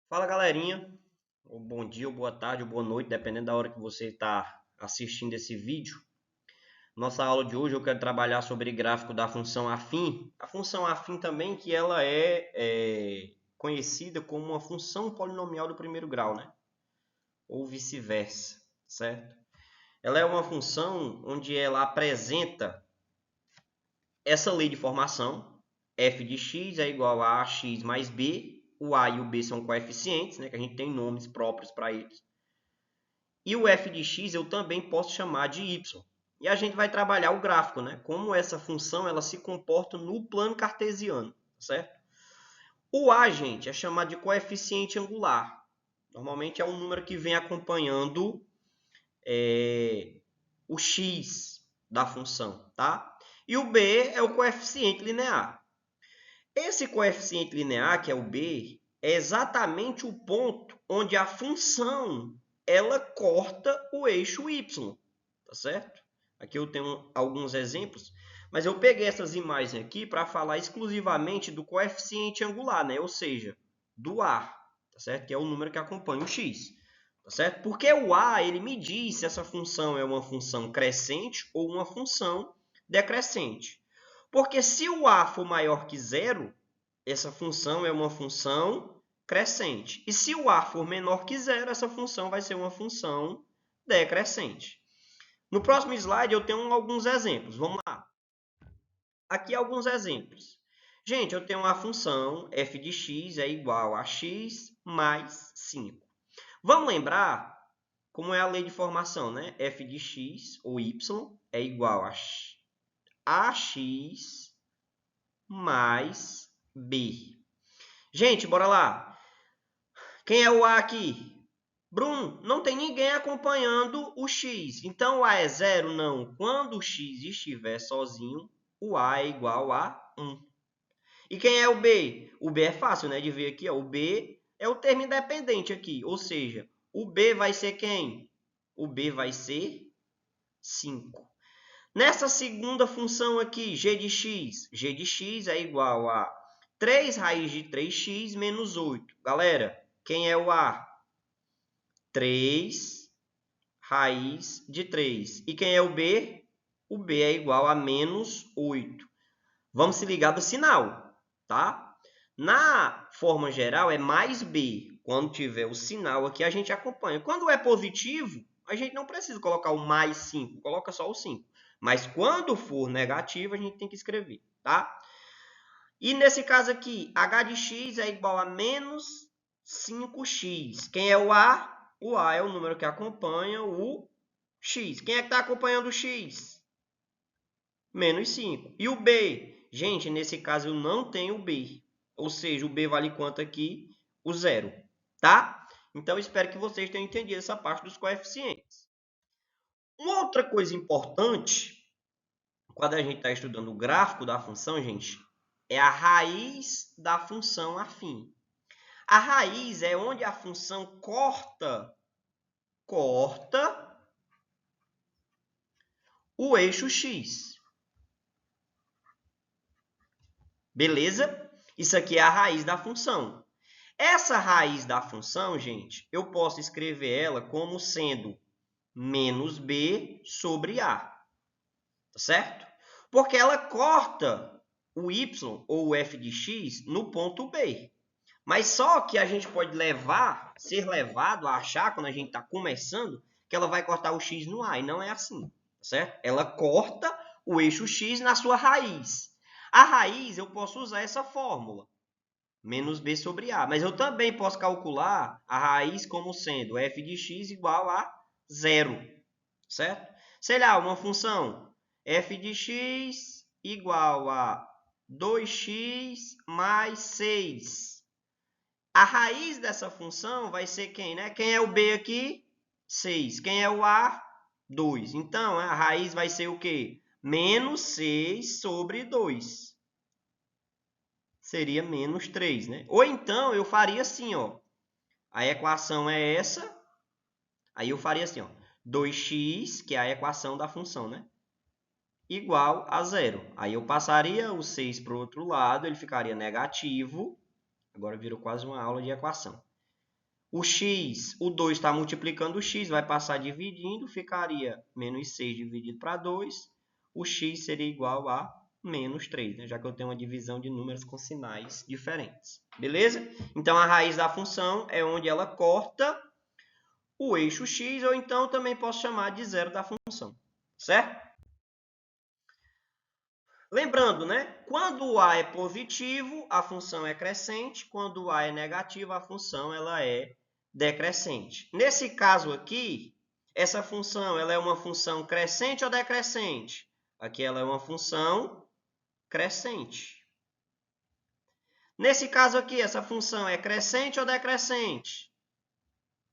Fala galerinha, ou bom dia, ou boa tarde, ou boa noite, dependendo da hora que você está assistindo esse vídeo. Nossa aula de hoje eu quero trabalhar sobre gráfico da função afim. A função afim também que ela é conhecida como uma função polinomial do primeiro grau, né? Ou vice-versa, certo? Ela é uma função onde ela apresenta essa lei de formação, f de x é igual a ax mais b, o a e o b são coeficientes, né, que a gente tem nomes próprios para eles. E o f de x eu também posso chamar de y. E a gente vai trabalhar o gráfico, né? Como essa função ela se comporta no plano cartesiano, certo? O a, gente, é chamado de coeficiente angular. Normalmente é um número que vem acompanhando o x da função, tá? E o b é o coeficiente linear. Esse coeficiente linear, que é o b, é exatamente o ponto onde a função ela corta o eixo y, tá certo? Aqui eu tenho alguns exemplos, mas eu peguei essas imagens aqui para falar exclusivamente do coeficiente angular, né? Ou seja, do a, tá certo? Que é o número que acompanha o x, tá certo? Porque o a, ele me diz se essa função é uma função crescente ou uma função decrescente. Porque se o a for maior que zero, essa função é uma função crescente. E se o a for menor que zero, essa função vai ser uma função decrescente. No próximo slide eu tenho alguns exemplos. Vamos lá. Aqui alguns exemplos. Gente, eu tenho uma função f de x é igual a x mais 5. Vamos lembrar como é a lei de formação, né? F de x, ou y, é igual a ax mais b. Gente, bora lá. Quem é o A aqui? Bruno, não tem ninguém acompanhando o X. Então, o A é zero? Não. Quando o X estiver sozinho, o A é igual a 1. E quem é o B? O B é fácil, né, de ver aqui. Ó. O B é o termo independente aqui. Ou seja, o B vai ser quem? O B vai ser 5. Nessa segunda função aqui, g de x é igual a 3 raiz de 3x menos 8. Galera, quem é o A? 3 raiz de 3. E quem é o B? O B é igual a menos 8. Vamos se ligar do sinal, tá? Na forma geral, é mais B. Quando tiver o sinal aqui, a gente acompanha. Quando é positivo, a gente não precisa colocar o mais 5, coloca só o 5. Mas quando for negativo, a gente tem que escrever, tá? E nesse caso aqui, h de x é igual a menos 5x. Quem é o A? O A é o número que acompanha o x. Quem é que está acompanhando o x? Menos 5. E o B? Gente, nesse caso eu não tenho o B. Ou seja, o B vale quanto aqui? O zero. Tá? Então, espero que vocês tenham entendido essa parte dos coeficientes. Uma outra coisa importante, quando a gente está estudando o gráfico da função, gente, é a raiz da função afim. A raiz é onde a função corta o eixo x. Beleza? Isso aqui é a raiz da função. Essa raiz da função, gente, eu posso escrever ela como sendo menos b sobre a. Tá certo? Porque ela corta o y ou o f de x no ponto B. Mas só que a gente pode ser levado a achar, quando a gente está começando, que ela vai cortar o x no A. E não é assim, certo? Ela corta o eixo x na sua raiz. A raiz, eu posso usar essa fórmula, menos b sobre A. Mas eu também posso calcular a raiz como sendo f de x igual a zero, certo? Sei lá, uma função f de x igual a 2x mais 6. A raiz dessa função vai ser quem, né? Quem é o b aqui? 6. Quem é o a? 2. Então, a raiz vai ser o quê? Menos 6 sobre 2. Seria menos 3, né? Ou então, eu faria assim, ó. A equação é essa. Aí eu faria assim, ó. 2x, que é a equação da função, né? Igual a zero. Aí eu passaria o 6 para o outro lado, ele ficaria negativo. Agora virou quase uma aula de equação. O x, o 2 está multiplicando o x, vai passar dividindo, ficaria menos 6 dividido para 2. O x seria igual a menos 3, né? Já que eu tenho uma divisão de números com sinais diferentes. Beleza? Então, a raiz da função é onde ela corta o eixo x, ou então também posso chamar de zero da função. Certo? Lembrando, né? Quando o a é positivo, a função é crescente. Quando o a é negativo, a função ela é decrescente. Nesse caso aqui, essa função ela é uma função crescente ou decrescente? Aqui ela é uma função crescente. Nesse caso aqui, essa função é crescente ou decrescente?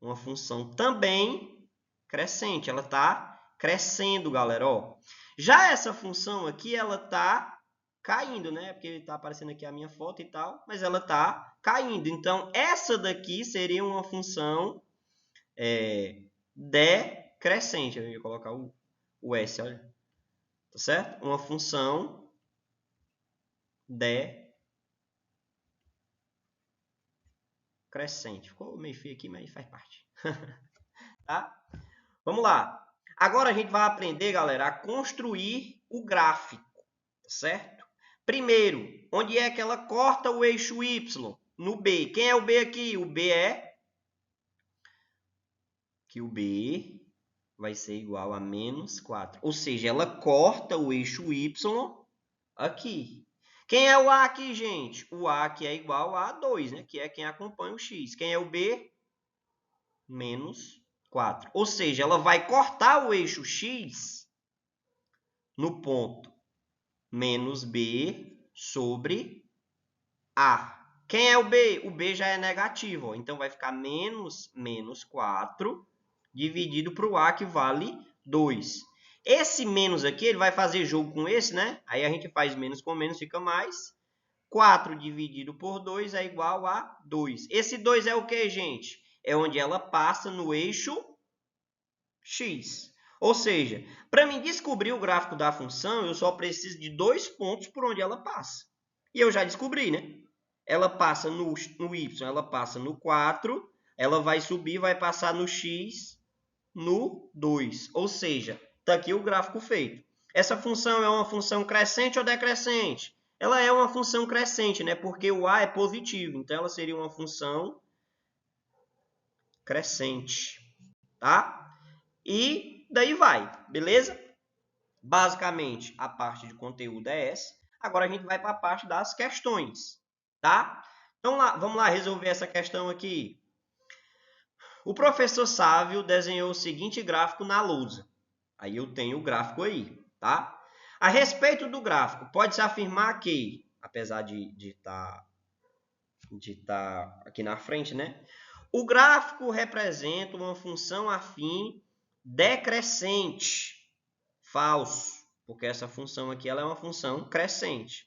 Uma função também crescente. Ela está crescendo, galera. Ó. Já essa função aqui, ela está caindo, né? Porque está aparecendo aqui a minha foto e tal, mas ela está caindo. Então, essa daqui seria uma função decrescente. Eu ia colocar o S, olha. Tá certo? Uma função decrescente. Ficou meio feio aqui, mas faz parte. Tá? Vamos lá. Agora a gente vai aprender, galera, a construir o gráfico, certo? Primeiro, onde é que ela corta o eixo Y? No B. Quem é o B aqui? O B é... que o B vai ser igual a menos 4. Ou seja, ela corta o eixo Y aqui. Quem é o A aqui, gente? O A aqui é igual a 2, né? Que é quem acompanha o X. Quem é o B? Menos 4. Ou seja, ela vai cortar o eixo X no ponto menos B sobre A. Quem é o B? O B já é negativo, ó. Então vai ficar menos 4 dividido para o A, que vale 2. Esse menos aqui, ele vai fazer jogo com esse, né? Aí a gente faz menos com menos, fica mais. 4 dividido por 2 é igual a 2. Esse 2 é o que, gente? É onde ela passa no eixo X. Ou seja, para mim descobrir o gráfico da função, eu só preciso de 2 pontos por onde ela passa. E eu já descobri, né? Ela passa no Y, ela passa no 4, ela vai subir, vai passar no X, no 2. Ou seja, está aqui o gráfico feito. Essa função é uma função crescente ou decrescente? Ela é uma função crescente, né? Porque o A é positivo, então ela seria uma função crescente, tá? E daí vai, beleza? Basicamente, a parte de conteúdo é essa. Agora a gente vai para a parte das questões, tá? Então, vamos lá resolver essa questão aqui. O professor Sávio desenhou o seguinte gráfico na lousa. Aí eu tenho o gráfico aí, tá? A respeito do gráfico, pode-se afirmar que, apesar de tá aqui na frente, né? O gráfico representa uma função afim decrescente. Falso, porque essa função aqui ela é uma função crescente.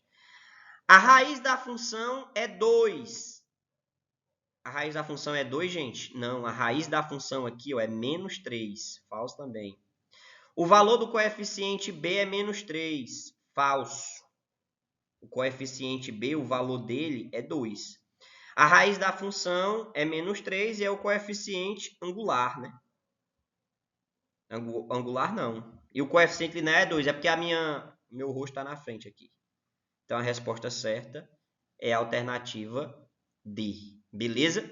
A raiz da função é 2. A raiz da função é 2, gente? Não, a raiz da função aqui ó, é menos 3. Falso também. O valor do coeficiente B é menos 3. Falso. O coeficiente B, o valor dele é 2. A raiz da função é menos 3 e é o coeficiente angular, né? Angular não. E o coeficiente linear é 2, é porque meu rosto está na frente aqui. Então, a resposta certa é a alternativa D. Beleza?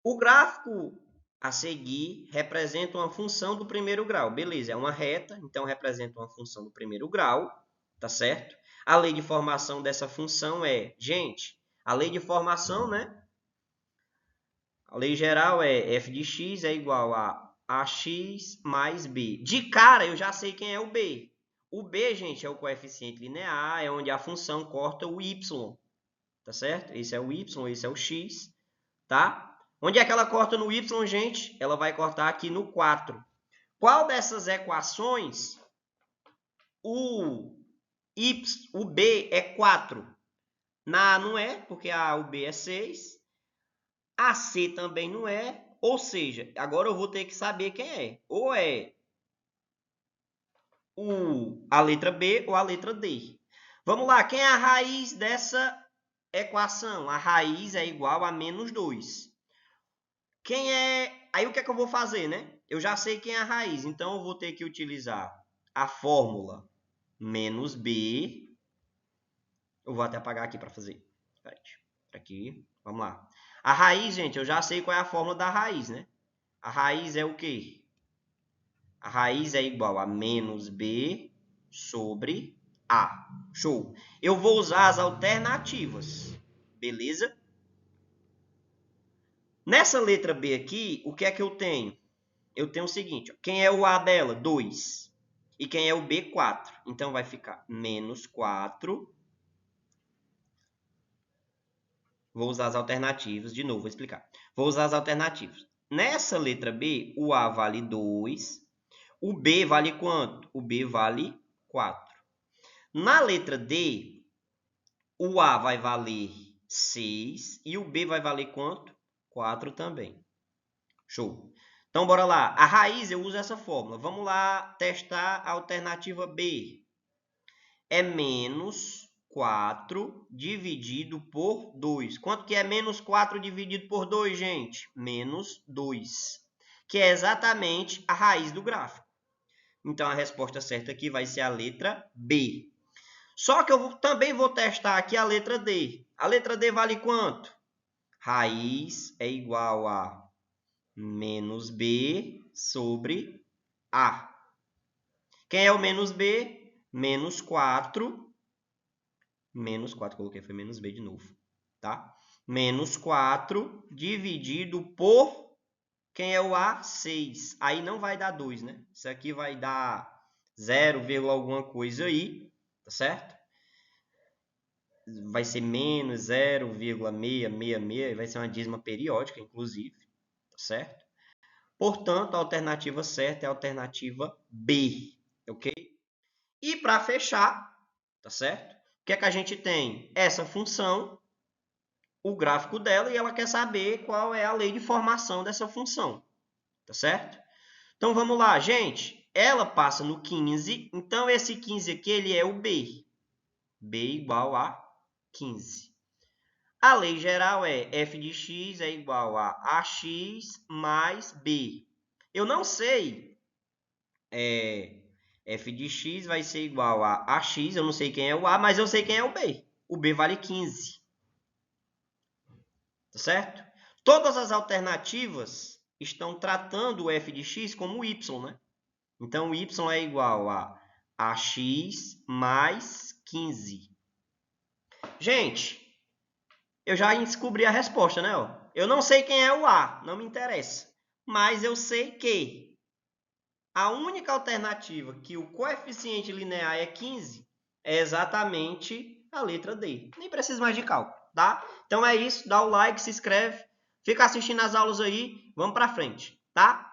O gráfico a seguir representa uma função do primeiro grau. Beleza, é uma reta, então representa uma função do primeiro grau, tá certo? A lei de formação dessa função é, gente, a lei de formação, né? A lei geral é f de x é igual a ax mais b. De cara, eu já sei quem é o b. O b, gente, é o coeficiente linear, é onde a função corta o y, tá certo? Esse é o y, esse é o x, tá? Onde é que ela corta no y, gente? Ela vai cortar aqui no 4. Qual dessas equações o b é 4? Na A não é, porque o b é 6. A C também não é. Ou seja, agora eu vou ter que saber quem é. Ou é a letra B ou a letra D. Vamos lá, quem é a raiz dessa equação? A raiz é igual a menos 2. quem é... Aí o que é que eu vou fazer, né? Eu já sei quem é a raiz, então eu vou ter que utilizar a fórmula menos B. Eu vou até apagar aqui para fazer. Aqui, vamos lá. A raiz, gente, eu já sei qual é a fórmula da raiz, né? A raiz é o quê? A raiz é igual a menos B sobre A. Show. Eu vou usar as alternativas, beleza? Nessa letra B aqui, o que é que eu tenho? Eu tenho o seguinte, ó, quem é o A dela? 2. E quem é o B? 4. Então, vai ficar menos 4. Vou usar as alternativas. De novo, vou explicar. Vou usar as alternativas. Nessa letra B, o A vale 2. O B vale quanto? O B vale 4. Na letra D, o A vai valer 6 e o B vai valer quanto? 4 também. Show. Então, bora lá. A raiz, eu uso essa fórmula. Vamos lá testar a alternativa B. É menos 4 dividido por 2. Quanto que é menos 4 dividido por 2, gente? Menos 2. Que é exatamente a raiz do gráfico. Então, a resposta certa aqui vai ser a letra B. Só que eu também vou testar aqui a letra D. A letra D vale quanto? Raiz é igual a menos B sobre A. Quem é o menos B? Menos 4. Menos 4, coloquei, foi menos B de novo. Tá? Menos 4 dividido por... Quem é o A? 6. Aí não vai dar 2, né? Isso aqui vai dar 0, alguma coisa aí. Tá certo? Vai ser menos 0,666, vai ser uma dízima periódica, inclusive, tá certo? Portanto, a alternativa certa é a alternativa B, ok? E para fechar, tá certo? O que é que a gente tem? Essa função, o gráfico dela, e ela quer saber qual é a lei de formação dessa função, tá certo? Então, vamos lá, gente. Ela passa no 15, então esse 15 aqui ele é o B. B igual a 15. A lei geral é f de x é igual a ax mais b. Eu não sei, f de x vai ser igual a ax, eu não sei quem é o a, mas eu sei quem é o b. O b vale 15. Tá certo? Todas as alternativas estão tratando o f de x como y, né? Então, o y é igual a ax mais 15. Gente, eu já descobri a resposta, né? Eu não sei quem é o A, não me interessa. Mas eu sei que a única alternativa que o coeficiente linear é 15 é exatamente a letra D. Nem preciso mais de cálculo, tá? Então é isso, dá o like, se inscreve, fica assistindo as aulas aí, vamos para frente, tá?